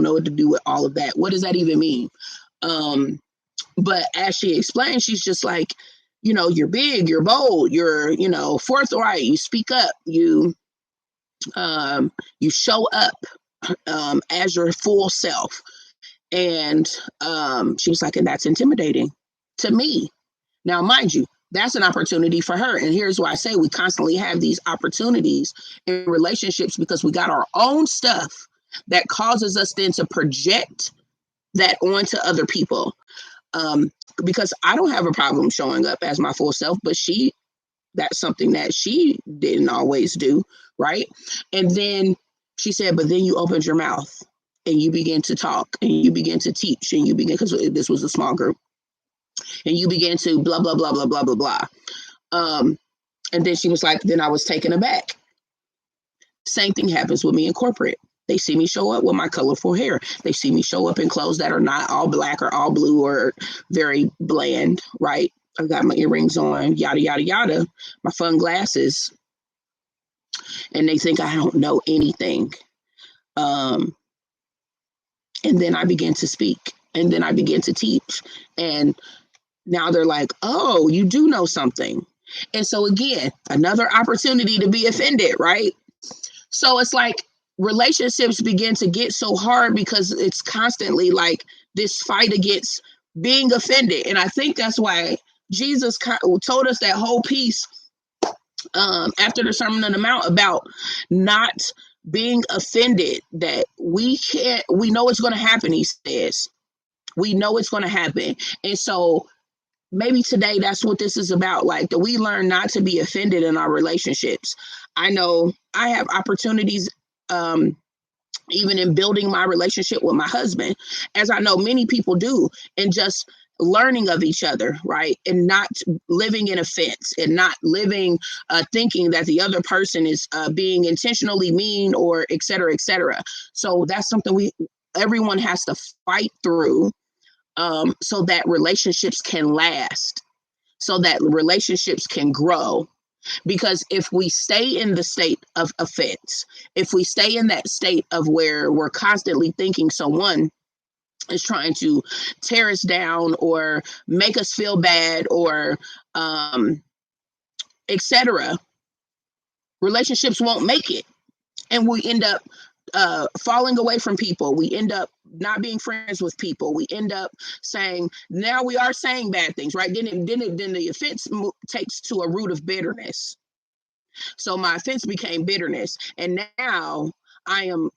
know what to do with all of that. What does that even mean? But as she explained, she's just like, you're big, you're bold, you're, forthright, you speak up, you show up as your full self. And she was like, and that's intimidating to me. Now, mind you, that's an opportunity for her. And here's why I say we constantly have these opportunities in relationships, because we got our own stuff that causes us then to project that onto other people. Because I don't have a problem showing up as my full self, but that's something that she didn't always do, right? And then she said, but then you opened your mouth and you begin to talk and you begin to teach and you begin, because this was a small group, and you begin to blah, blah, blah, blah, blah, blah, blah. And then she was like, then I was taken aback. Same thing happens with me in corporate. They see me show up with my colorful hair. They see me show up in clothes that are not all black or all blue or very bland, right? I've got my earrings on, yada, yada, yada, my fun glasses. And they think I don't know anything. And then I begin to speak. And then I begin to teach. And now they're like, oh, you do know something. And so again, another opportunity to be offended, right? So it's like relationships begin to get so hard because it's constantly like this fight against being offended. And I think that's why Jesus told us that whole piece after the Sermon on the Mount about not being offended, that we know it's going to happen, he says. We know it's going to happen. And so maybe today that's what this is about, like that we learn not to be offended in our relationships. I know I have opportunities even in building my relationship with my husband, as I know many people do, and just learning of each other, right? And not living in offense and not living thinking that the other person is being intentionally mean or et cetera, et cetera. So that's something everyone has to fight through so that relationships can last, so that relationships can grow. Because if we stay in the state of offense, if we stay in that state of where we're constantly thinking someone is trying to tear us down or make us feel bad or etc., relationships won't make it. And we end up falling away from people. We end up not being friends with people. We end up saying, now we are saying bad things, right? Then the offense takes to a root of bitterness. So my offense became bitterness. And now I'm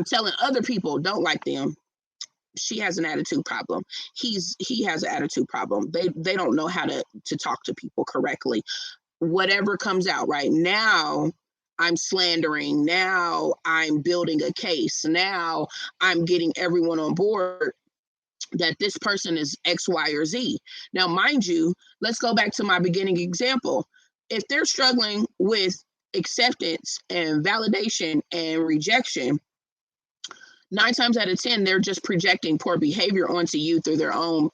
telling other people, don't like them. She has an attitude problem. He has an attitude problem. They don't know how to talk to people correctly. Whatever comes out right now, I'm slandering. Now I'm building a case. Now I'm getting everyone on board that this person is X, Y, or Z. Now, mind you, let's go back to my beginning example. If they're struggling with acceptance and validation and rejection, 9 times out of 10, they're just projecting poor behavior onto you through their own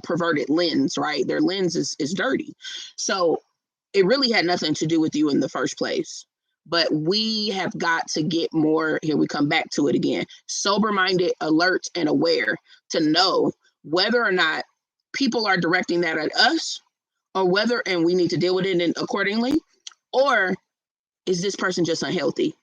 perverted lens, right? Their lens is dirty. So it really had nothing to do with you in the first place. But we have got to get more, here we come back to it again, sober-minded, alert, and aware to know whether or not people are directing that at us, or whether, and we need to deal with it accordingly, or is this person just unhealthy?